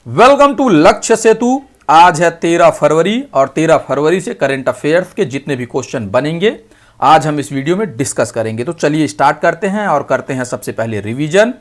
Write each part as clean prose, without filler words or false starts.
Welcome to लक्ष्य सेतु। आज है 13 फरवरी और 13 फरवरी से करंट अफेयर्स के जितने भी क्वेश्चन बनेंगे आज हम इस वीडियो में डिस्कस करेंगे। तो चलिए स्टार्ट करते हैं और करते हैं सबसे पहले रिवीजन।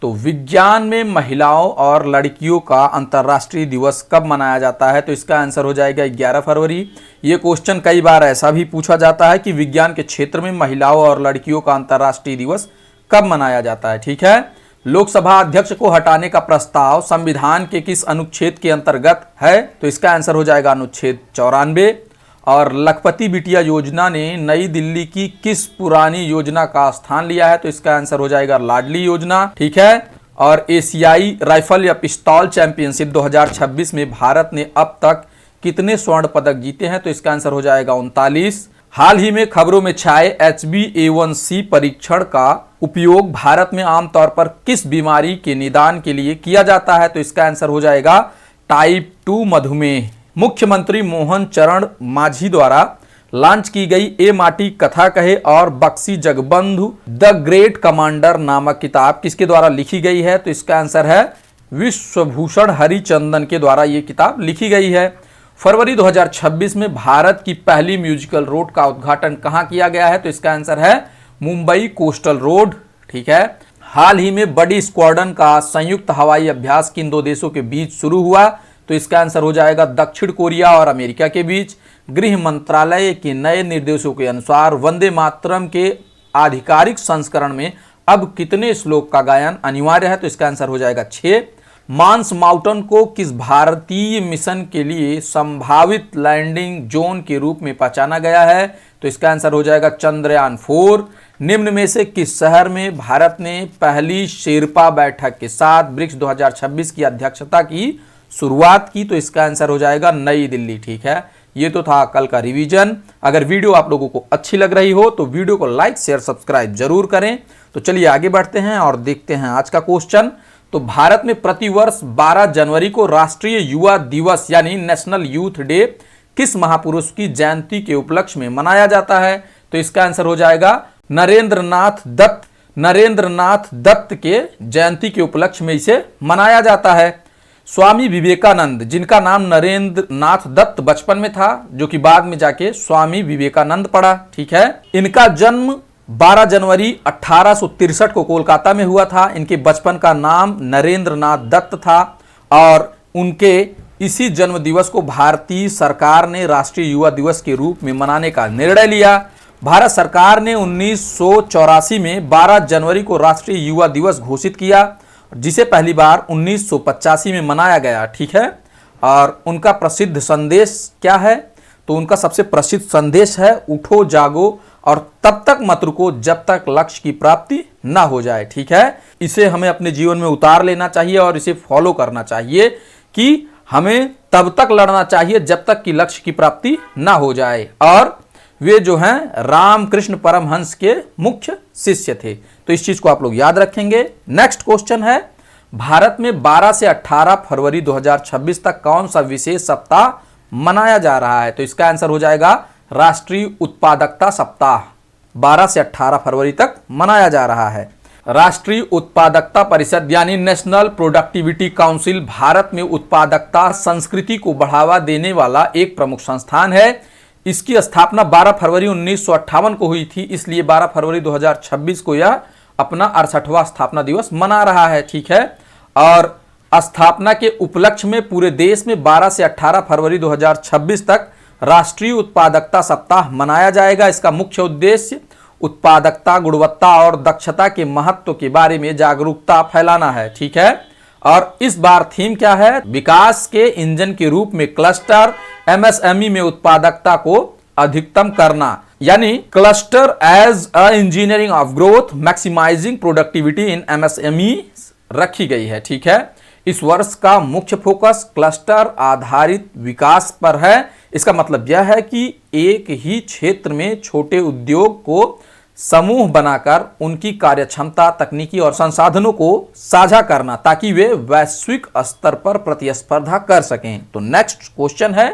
तो विज्ञान में महिलाओं और लड़कियों का अंतर्राष्ट्रीय दिवस कब मनाया जाता है? तो इसका आंसर हो जाएगा 11 फरवरी। ये क्वेश्चन कई बार ऐसा भी पूछा जाता है कि विज्ञान के क्षेत्र में महिलाओं और लड़कियों का अंतर्राष्ट्रीय दिवस कब मनाया जाता है। ठीक है। लोकसभा अध्यक्ष को हटाने का प्रस्ताव संविधान के किस अनुच्छेद के अंतर्गत है? तो इसका आंसर हो जाएगा अनुच्छेद 94। और लखपति बिटिया योजना ने नई दिल्ली की किस पुरानी योजना का स्थान लिया है? तो इसका आंसर हो जाएगा लाडली योजना। ठीक है। और एशियाई राइफल या पिस्तौल चैंपियनशिप 2026 में भारत ने अब तक कितने स्वर्ण पदक जीते हैं? तो इसका आंसर हो जाएगा 39। हाल ही में खबरों में छाए HbA1c परीक्षण का उपयोग भारत में आमतौर पर किस बीमारी के निदान के लिए किया जाता है? तो इसका आंसर हो जाएगा टाइप 2 मधुमेह। मुख्यमंत्री मोहन चरण मांझी द्वारा लॉन्च की गई ए माटी कथा कहे और Bakshi Jagabandhu the great commander नामक किताब किसके द्वारा लिखी गई है? तो इसका आंसर है विश्वभूषण हरिचंदन के द्वारा ये किताब लिखी गई है। फरवरी 2026 में भारत की पहली म्यूजिकल रोड का उद्घाटन कहां किया गया है? तो इसका आंसर है मुंबई कोस्टल रोड। ठीक है। हाल ही में बड़ी स्क्वाड्रन का संयुक्त हवाई अभ्यास किन दो देशों के बीच शुरू हुआ? तो इसका आंसर हो जाएगा दक्षिण कोरिया और अमेरिका के बीच। गृह मंत्रालय के नए निर्देशों के अनुसार वंदे मातरम के आधिकारिक संस्करण में अब कितने श्लोक का गायन अनिवार्य है? तो इसका आंसर हो जाएगा 6। मांस माउंटेन को किस भारतीय मिशन के लिए संभावित लैंडिंग जोन के रूप में पहचाना गया है? तो इसका आंसर हो जाएगा चंद्रयान 4। निम्न में से किस शहर में भारत ने पहली शेरपा बैठक के साथ ब्रिक्स 2026 की अध्यक्षता की शुरुआत की? तो इसका आंसर हो जाएगा नई दिल्ली। ठीक है। ये तो था कल का रिवीजन। अगर वीडियो आप लोगों को अच्छी लग रही हो तो वीडियो को लाइक शेयर सब्सक्राइब जरूर करें। तो चलिए आगे बढ़ते हैं और देखते हैं आज का क्वेश्चन। तो भारत में प्रतिवर्ष 12 जनवरी को राष्ट्रीय युवा दिवस यानी नेशनल यूथ डे किस महापुरुष की जयंती के उपलक्ष्य में मनाया जाता है? तो इसका आंसर हो जाएगा नरेंद्रनाथ दत्त के जयंती के उपलक्ष्य में इसे मनाया जाता है। स्वामी विवेकानंद, जिनका नाम नरेंद्रनाथ दत्त बचपन में था, जो कि बाद में जाके स्वामी विवेकानंद पड़ा। ठीक है। इनका जन्म 12 जनवरी 1863 को कोलकाता में हुआ था। इनके बचपन का नाम नरेंद्रनाथ दत्त था और उनके इसी जन्म दिवस को भारतीय सरकार ने राष्ट्रीय युवा दिवस के रूप में मनाने का निर्णय लिया। भारत सरकार ने 1984 में 12 जनवरी को राष्ट्रीय युवा दिवस घोषित किया, जिसे पहली बार 1985 में मनाया गया। ठीक है। और उनका प्रसिद्ध संदेश क्या है? तो उनका सबसे प्रसिद्ध संदेश है उठो जागो और तब तक मत रुको जब तक लक्ष्य की प्राप्ति ना हो जाए। ठीक है। इसे हमें अपने जीवन में उतार लेना चाहिए और इसे फॉलो करना चाहिए कि हमें तब तक लड़ना चाहिए जब तक कि लक्ष्य की प्राप्ति ना हो जाए। और वे जो हैं रामकृष्ण परमहंस के मुख्य शिष्य थे। तो इस चीज को आप लोग याद रखेंगे। नेक्स्ट क्वेश्चन है, भारत में 12 से 18 फरवरी 2026 तक कौन सा विशेष सप्ताह मनाया जा रहा है? तो इसका आंसर हो जाएगा राष्ट्रीय उत्पादकता सप्ताह। 12 से 18 फरवरी तक मनाया जा रहा है। राष्ट्रीय उत्पादकता परिषद यानी नेशनल प्रोडक्टिविटी काउंसिल भारत में उत्पादकता संस्कृति को बढ़ावा देने वाला एक प्रमुख संस्थान है। इसकी स्थापना 12 फरवरी 1958 को हुई थी, इसलिए 12 फरवरी 2026 को यह अपना 68वां स्थापना दिवस मना रहा है। ठीक है। और स्थापना के उपलक्ष्य में पूरे देश में 12 से 18 फरवरी 2026 तक राष्ट्रीय उत्पादकता सप्ताह मनाया जाएगा। इसका मुख्य उद्देश्य उत्पादकता, गुणवत्ता और दक्षता के महत्व के बारे में जागरूकता फैलाना है। ठीक है। और इस बार थीम क्या है? विकास के इंजन के रूप में क्लस्टर MSME में उत्पादकता को अधिकतम करना, यानी cluster as a engineering of growth maximizing productivity in MSME रखी गई है। ठीक है। इस वर्ष का मुख्य फोकस क्लस्टर आधारित विकास पर है। इसका मतलब यह है कि एक ही क्षेत्र में छोटे उद्योग को समूह बनाकर उनकी कार्यक्षमता, तकनीकी और संसाधनों को साझा करना ताकि वे वैश्विक स्तर पर प्रतिस्पर्धा कर सकें। तो नेक्स्ट क्वेश्चन है,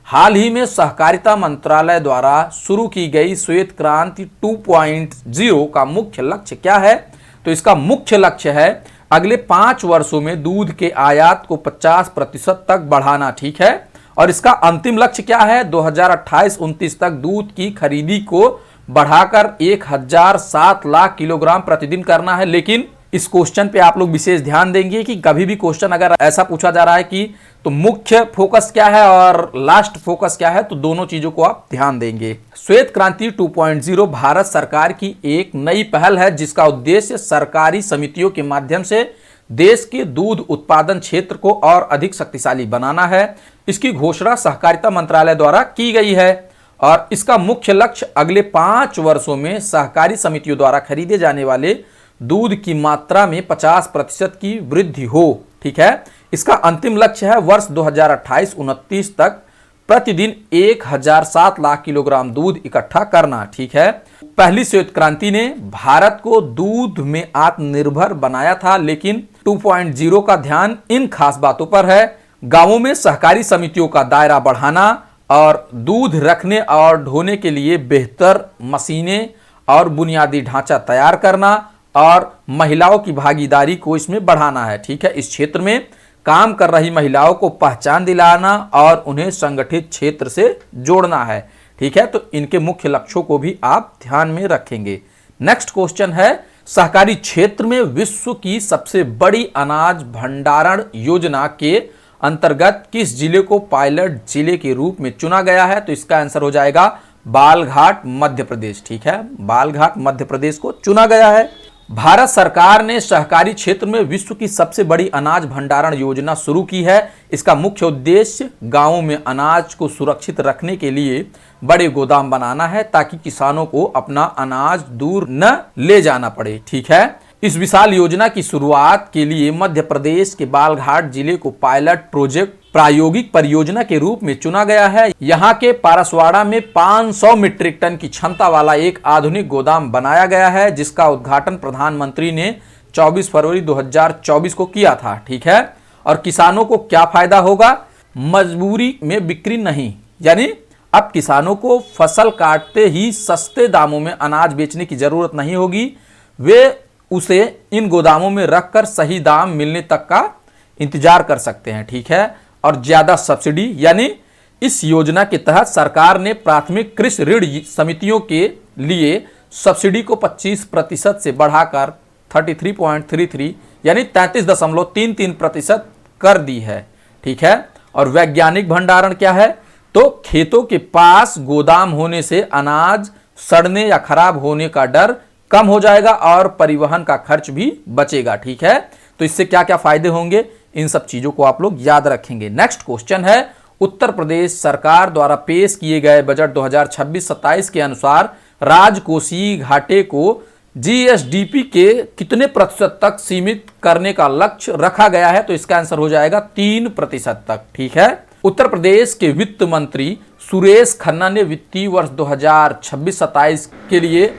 हाल ही में सहकारिता मंत्रालय द्वारा शुरू की गई श्वेत क्रांति 2.0 का मुख्य लक्ष्य क्या है? तो इसका मुख्य लक्ष्य है अगले 5 वर्षों में दूध के आयात को 50% तक बढ़ाना, ठीक है। और इसका अंतिम लक्ष्य क्या है? 2028-29 तक दूध की खरीदी को बढ़ाकर 1007 लाख किलोग्राम प्रतिदिन करना है। लेकिन इस क्वेश्चन पे आप लोग विशेष ध्यान देंगे कि कभी भी क्वेश्चन अगर ऐसा पूछा जा रहा है कि तो मुख्य फोकस क्या है और लास्ट फोकस क्या है, तो दोनों चीजों को आप ध्यान देंगे। श्वेत क्रांति 2.0 भारत सरकार की एक नई पहल है जिसका उद्देश्य सरकारी समितियों के माध्यम से देश के दूध उत्पादन क्षेत्र को और अधिक शक्तिशाली बनाना है। इसकी घोषणा सहकारिता मंत्रालय द्वारा की गई है और इसका मुख्य लक्ष्य अगले 5 वर्षों में सहकारी समितियों द्वारा खरीदे जाने वाले दूध की मात्रा में 50% की वृद्धि हो, ठीक है। इसका अंतिम लक्ष्य है वर्ष 2028-29 तक प्रतिदिन 1007 लाख किलोग्राम दूध इकट्ठा करना, ठीक है। पहली श्वेत क्रांति ने भारत को दूध में आत्मनिर्भर बनाया था, लेकिन 2.0 का ध्यान इन खास बातों पर है। गांवों में सहकारी समितियों का दायरा बढ़ाना और दूध रखने और ढोने के लिए बेहतर मशीनें और बुनियादी ढांचा तैयार करना और महिलाओं की भागीदारी को इसमें बढ़ाना है, ठीक है। इस क्षेत्र में काम कर रही महिलाओं को पहचान दिलाना और उन्हें संगठित क्षेत्र से जोड़ना है, ठीक है। तो इनके मुख्य लक्ष्यों को भी आप ध्यान में रखेंगे। नेक्स्ट क्वेश्चन है, सहकारी क्षेत्र में विश्व की सबसे बड़ी अनाज भंडारण योजना के अंतर्गत किस जिले को पायलट जिले के रूप में चुना गया है? तो इसका आंसर हो जाएगा बालघाट मध्य प्रदेश, ठीक है। बालघाट मध्य प्रदेश को चुना गया है। भारत सरकार ने सहकारी क्षेत्र में विश्व की सबसे बड़ी अनाज भंडारण योजना शुरू की है। इसका मुख्य उद्देश्य गांवों में अनाज को सुरक्षित रखने के लिए बड़े गोदाम बनाना है ताकि किसानों को अपना अनाज दूर न ले जाना पड़े, ठीक है। इस विशाल योजना की शुरुआत के लिए मध्य प्रदेश के बालघाट जिले को पायलट प्रोजेक्ट प्रायोगिक परियोजना के रूप में चुना गया है। यहाँ के पारसवाड़ा में 500 मीट्रिक टन की क्षमता वाला एक आधुनिक गोदाम बनाया गया है जिसका उद्घाटन प्रधानमंत्री ने 24 फरवरी 2024 को किया था, ठीक है। और किसानों को क्या फायदा होगा? मजबूरी में बिक्री नहीं, यानी अब किसानों को फसल काटते ही सस्ते दामों में अनाज बेचने की जरूरत नहीं होगी। वे उसे इन गोदामों में रखकर सही दाम मिलने तक का इंतजार कर सकते हैं, ठीक है। और ज्यादा सब्सिडी, यानी इस योजना के तहत सरकार ने प्राथमिक कृषि ऋण समितियों के लिए सब्सिडी को 25% से बढ़ाकर 33.33 यानी 33.33% कर दी है, ठीक है। और वैज्ञानिक भंडारण क्या है? तो खेतों के पास गोदाम होने से अनाज सड़ने या खराब होने का डर कम हो जाएगा और परिवहन का खर्च भी बचेगा, ठीक है। तो इससे क्या क्या फायदे होंगे, इन सब चीजों को आप लोग याद रखेंगे। नेक्स्ट क्वेश्चन है, उत्तर प्रदेश सरकार द्वारा पेश किए गए बजट 2026-27 के अनुसार राजकोषीय घाटे को जीएसडीपी के कितने प्रतिशत तक सीमित करने का लक्ष्य रखा गया है? तो इसका आंसर हो जाएगा 3% तक, ठीक है। उत्तर प्रदेश के वित्त मंत्री सुरेश खन्ना ने वित्तीय वर्ष 2026-27 के लिए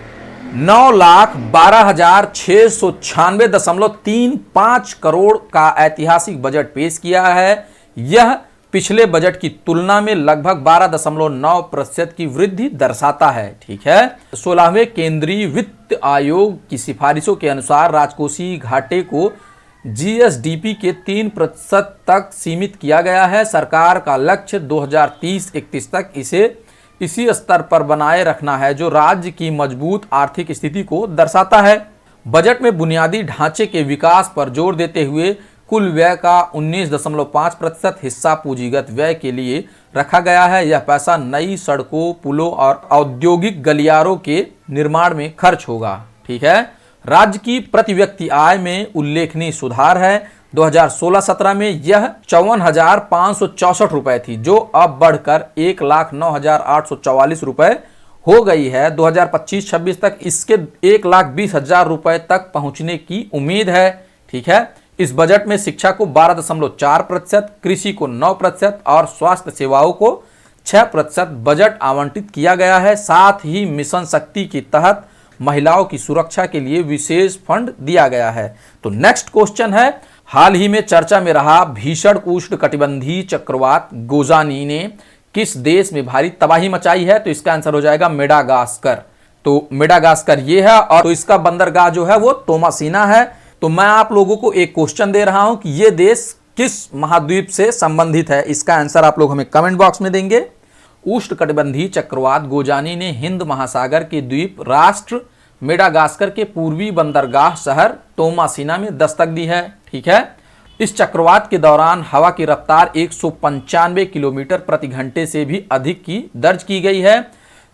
9,12,696.35 करोड़ का ऐतिहासिक बजट पेश किया है। यह पिछले बजट की तुलना में लगभग 12.9% की वृद्धि दर्शाता है, ठीक है। 16वें केंद्रीय वित्त आयोग की सिफारिशों के अनुसार राजकोषीय घाटे को जीएसडीपी के 3% तक सीमित किया गया है। सरकार का लक्ष्य 2030-31 तक इसे इसी स्तर पर बनाए रखना है जो राज्य की मजबूत आर्थिक स्थिति को दर्शाता है। बजट में बुनियादी ढांचे के विकास पर जोर देते हुए कुल व्यय का 19.5% हिस्सा पूंजीगत व्यय के लिए रखा गया है। यह पैसा नई सड़कों, पुलों और औद्योगिक गलियारों के निर्माण में खर्च होगा, ठीक है। राज्य की प्रति व्यक्ति आय में उल्लेखनीय सुधार है। 2016-17 में यह 54,564 रुपए थी जो अब बढ़कर 1,09,844 रुपए हो गई है। 2025-26 तक इसके 1,20,000 रुपए तक पहुंचने की उम्मीद है, ठीक है। इस बजट में शिक्षा को 12.4%, कृषि को 9% और स्वास्थ्य सेवाओं को 6% बजट आवंटित किया गया है। साथ ही मिशन शक्ति के तहत महिलाओं की सुरक्षा के लिए विशेष फंड दिया गया है। तो नेक्स्ट क्वेश्चन है, हाल ही में चर्चा में रहा भीषण उष्णकटिबंधीय चक्रवात गोजानी ने किस देश में भारी तबाही मचाई है? तो इसका आंसर हो जाएगा मेडागास्कर। तो मेडागास्कर ये है, और तो इसका बंदरगाह जो है वो तोमासीना है। तो मैं आप लोगों को एक क्वेश्चन दे रहा हूं कि ये देश किस महाद्वीप से संबंधित है? इसका आंसर आप लोग हमें कमेंट बॉक्स में देंगे। उष्णकटिबंधीय चक्रवात गोजानी ने हिंद महासागर के द्वीप राष्ट्र मेडागास्कर के पूर्वी बंदरगाह शहर तोमासीना में दस्तक दी है। ठीक है, इस चक्रवात के दौरान हवा की रफ्तार 195 किलोमीटर प्रति घंटे से भी अधिक की दर्ज की गई है,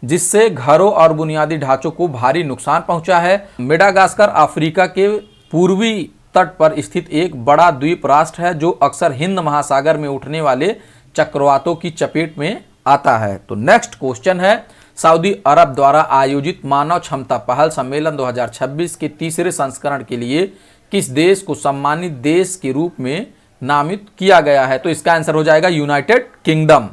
जिससे घरों और बुनियादी ढांचों को भारी नुकसान पहुंचा है। मेडागास्कर अफ्रीका के पूर्वी तट पर स्थित एक बड़ा द्वीप राष्ट्र है, जो अक्सर हिंद महासागर में उठने वाले चक्रवातों की चपेट में आता है। तो नेक्स्ट क्वेश्चन है, सऊदी अरब द्वारा आयोजित मानव क्षमता पहल सम्मेलन 2026 के तीसरे संस्करण के लिए किस देश को सम्मानित देश के रूप में नामित किया गया है? तो इसका आंसर हो जाएगा यूनाइटेड किंगडम।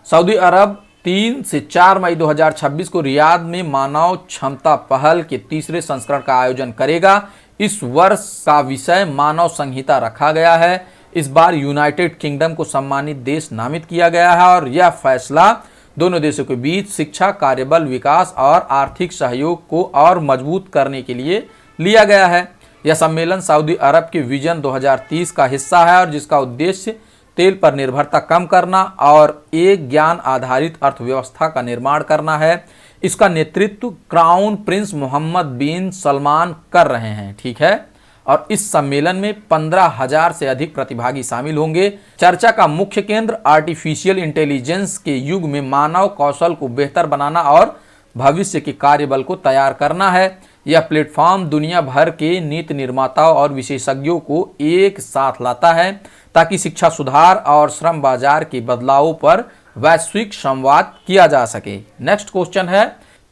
सऊदी अरब 3 से 4 मई 2026 को रियाद में मानव क्षमता पहल के तीसरे संस्करण का आयोजन करेगा। इस वर्ष का विषय मानव संहिता रखा गया है। इस बार यूनाइटेड किंगडम को सम्मानित देश नामित किया गया है, और यह फैसला दोनों देशों के बीच शिक्षा, कार्यबल विकास और आर्थिक सहयोग को और मजबूत करने के लिए लिया गया है। यह सम्मेलन सऊदी अरब के विजन 2030 का हिस्सा है, और जिसका उद्देश्य तेल पर निर्भरता कम करना और एक ज्ञान आधारित अर्थव्यवस्था का निर्माण करना है। इसका नेतृत्व क्राउन प्रिंस मोहम्मद बिन सलमान कर रहे हैं। ठीक है, और इस सम्मेलन में 15,000 से अधिक प्रतिभागी शामिल होंगे। चर्चा का मुख्य केंद्र आर्टिफिशियल इंटेलिजेंस के युग में मानव कौशल को बेहतर बनाना और भविष्य के कार्यबल को तैयार करना है। यह प्लेटफॉर्म दुनिया भर के नीति निर्माताओं और विशेषज्ञों को एक साथ लाता है, ताकि शिक्षा सुधार और श्रम बाजार के बदलावों पर वैश्विक संवाद किया जा सके। नेक्स्ट क्वेश्चन है,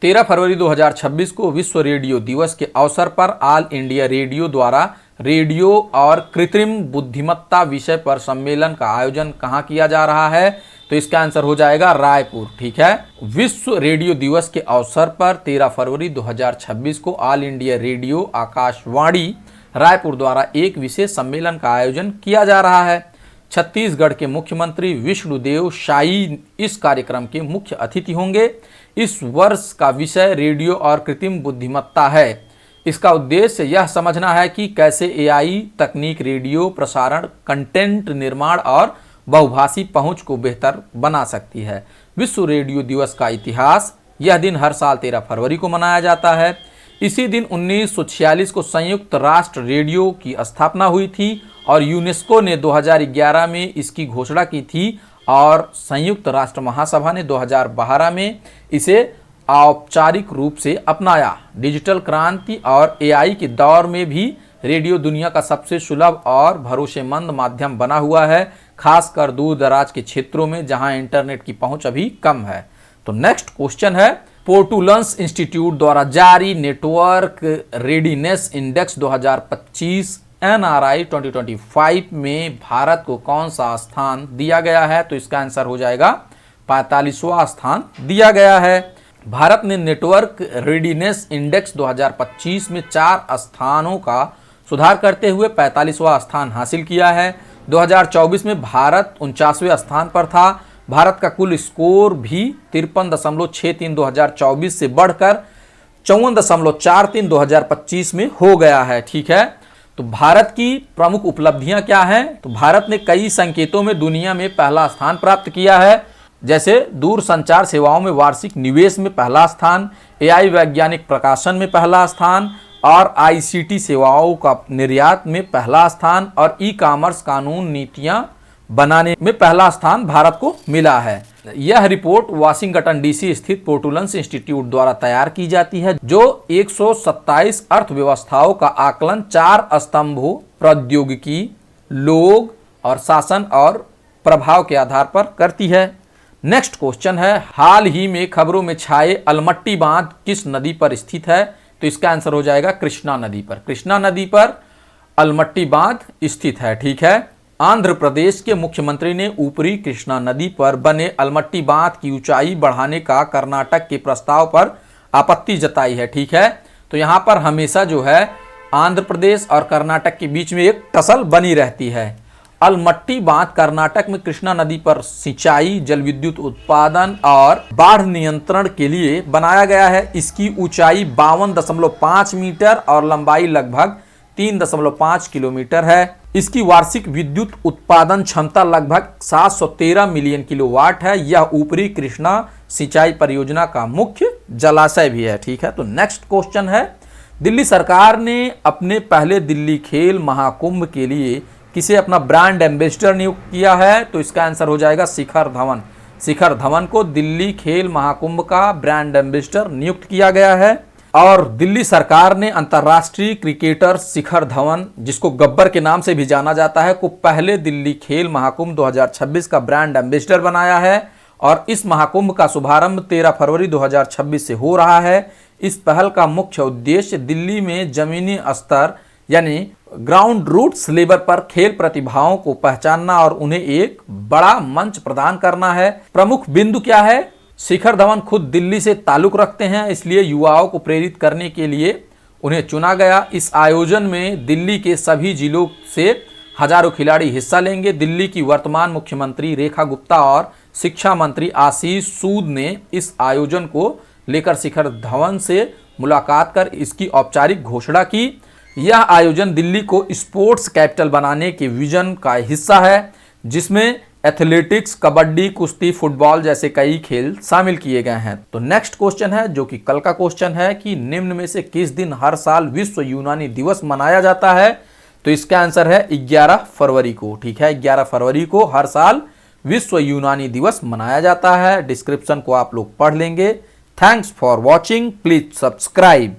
13 फरवरी 2026 को विश्व रेडियो दिवस के अवसर पर ऑल इंडिया रेडियो द्वारा रेडियो और कृत्रिम बुद्धिमत्ता विषय पर सम्मेलन का आयोजन कहाँ किया जा रहा है? तो इसका आंसर हो जाएगा रायपुर। ठीक है, विश्व रेडियो दिवस के अवसर पर 13 फरवरी 2026 को all India radio Akashvani Raipur द्वारा एक विशेष सम्मेलन का आयोजन किया जा रहा है। छत्तीसगढ़ के मुख्यमंत्री विष्णुदेव साई इस कार्यक्रम के मुख्य अतिथि होंगे। इस वर्ष का विषय रेडियो और कृत्रिम बुद्धिमत्ता है। इसका उद्देश्य यह समझना है कि कैसे एआई तकनीक रेडियो प्रसारण, कंटेंट निर्माण और बहुभाषी पहुंच को बेहतर बना सकती है। विश्व रेडियो दिवस का इतिहास, यह दिन हर साल 13 फरवरी को मनाया जाता है। इसी दिन 1946 को संयुक्त राष्ट्र रेडियो की स्थापना हुई थी, और यूनेस्को ने 2011 में इसकी घोषणा की थी, और संयुक्त राष्ट्र महासभा ने 2012 में इसे औपचारिक रूप से अपनाया। डिजिटल क्रांति और एआई के दौर में भी रेडियो दुनिया का सबसे सुलभ और भरोसेमंद माध्यम बना हुआ है, खासकर दूर दराज के क्षेत्रों में जहां इंटरनेट की पहुंच अभी कम है। तो नेक्स्ट क्वेश्चन है, पोर्टुलन्स इंस्टीट्यूट द्वारा जारी नेटवर्क रेडीनेस इंडेक्स 2025 NRI 2025 में भारत को कौन सा स्थान दिया गया है? तो इसका आंसर हो जाएगा 45वां स्थान दिया गया है। भारत ने नेटवर्क रेडीनेस इंडेक्स 2025 में 4 स्थानों का सुधार करते हुए 45वां स्थान हासिल किया है। 2024 में भारत 49वें स्थान पर था। भारत का कुल स्कोर भी 53.63 2024 से बढ़कर 54.43 2025 में हो गया है। ठीक है, तो भारत की प्रमुख उपलब्धियां क्या हैं? तो भारत ने कई संकेतों में दुनिया में पहला स्थान प्राप्त किया है, जैसे दूर संचार सेवाओं में वार्षिक निवेश में पहला स्थान, एआई वैज्ञानिक प्रकाशन में पहला स्थान, और आईसीटी सेवाओं का निर्यात में पहला स्थान, और ई कॉमर्स कानून नीतियां बनाने में पहला स्थान भारत को मिला है। यह रिपोर्ट वाशिंगटन डीसी स्थित पोर्टुलन्स इंस्टीट्यूट द्वारा तैयार की जाती है, जो 127 अर्थव्यवस्थाओं का आकलन 4 स्तंभों प्रौद्योगिकी, लोग और शासन और प्रभाव के आधार पर करती है। नेक्स्ट क्वेश्चन है, हाल ही में खबरों में छाए अलमट्टी बांध किस नदी पर स्थित है? तो इसका आंसर हो जाएगा कृष्णा नदी पर। कृष्णा नदी पर अलमट्टी बांध स्थित है। ठीक है, आंध्र प्रदेश के मुख्यमंत्री ने ऊपरी कृष्णा नदी पर बने अलमट्टी बांध की ऊंचाई बढ़ाने का कर्नाटक के प्रस्ताव पर आपत्ति जताई है। ठीक है, तो यहां पर हमेशा जो है आंध्र प्रदेश और कर्नाटक के बीच में एक टसल बनी रहती है, अलमट्टी बांध कर्नाटक में कृष्णा नदी पर सिंचाई, जल विद्युत उत्पादन और बाढ़ नियंत्रण के लिए बनाया गया है। इसकी ऊंचाई 52.5 मीटर और लंबाई लगभग 3.5 किलोमीटर है। इसकी वार्षिक विद्युत उत्पादन क्षमता लगभग 713 मिलियन किलोवाट है। यह ऊपरी कृष्णा सिंचाई परियोजना का मुख्य जलाशय भी है। ठीक है, तो नेक्स्ट क्वेश्चन है, दिल्ली सरकार ने अपने पहले दिल्ली खेल महाकुंभ के लिए किसे अपना ब्रांड एम्बेसडर नियुक्त किया है? तो इसका आंसर हो जाएगा शिखर धवन। शिखर धवन को दिल्ली खेल महाकुंभ का ब्रांड एम्बेसडर नियुक्त किया गया है। और दिल्ली सरकार ने अंतर्राष्ट्रीय क्रिकेटर शिखर धवन, जिसको गब्बर के नाम से भी जाना जाता है, को पहले दिल्ली खेल महाकुंभ 2026 का ब्रांड एम्बेसडर बनाया है। और इस महाकुंभ का शुभारंभ 13 फरवरी 2026 से हो रहा है। इस पहल का मुख्य उद्देश्य दिल्ली में जमीनी स्तर यानी ग्राउंड रूट्स लेवल पर खेल प्रतिभाओं को पहचानना और उन्हें एक बड़ा मंच प्रदान करना है। प्रमुख बिंदु क्या है? शिखर धवन खुद दिल्ली से ताल्लुक रखते हैं, इसलिए युवाओं को प्रेरित करने के लिए उन्हें चुना गया। इस आयोजन में दिल्ली के सभी जिलों से हजारों खिलाड़ी हिस्सा लेंगे। दिल्ली की वर्तमान मुख्यमंत्री रेखा गुप्ता और शिक्षा मंत्री आशीष सूद ने इस आयोजन को लेकर शिखर धवन से मुलाकात कर इसकी औपचारिक घोषणा की। यह आयोजन दिल्ली को स्पोर्ट्स कैपिटल बनाने के विजन का हिस्सा है, जिसमें एथलेटिक्स, कबड्डी, कुश्ती, फुटबॉल जैसे कई खेल शामिल किए गए हैं। तो नेक्स्ट क्वेश्चन है, जो कि कल का क्वेश्चन है, कि निम्न में से किस दिन हर साल विश्व यूनानी दिवस मनाया जाता है? तो इसका आंसर है 11 फरवरी को। ठीक है, 11 फरवरी को हर साल विश्व यूनानी दिवस मनाया जाता है। डिस्क्रिप्शन को आप लोग पढ़ लेंगे। Thanks for watching, please subscribe.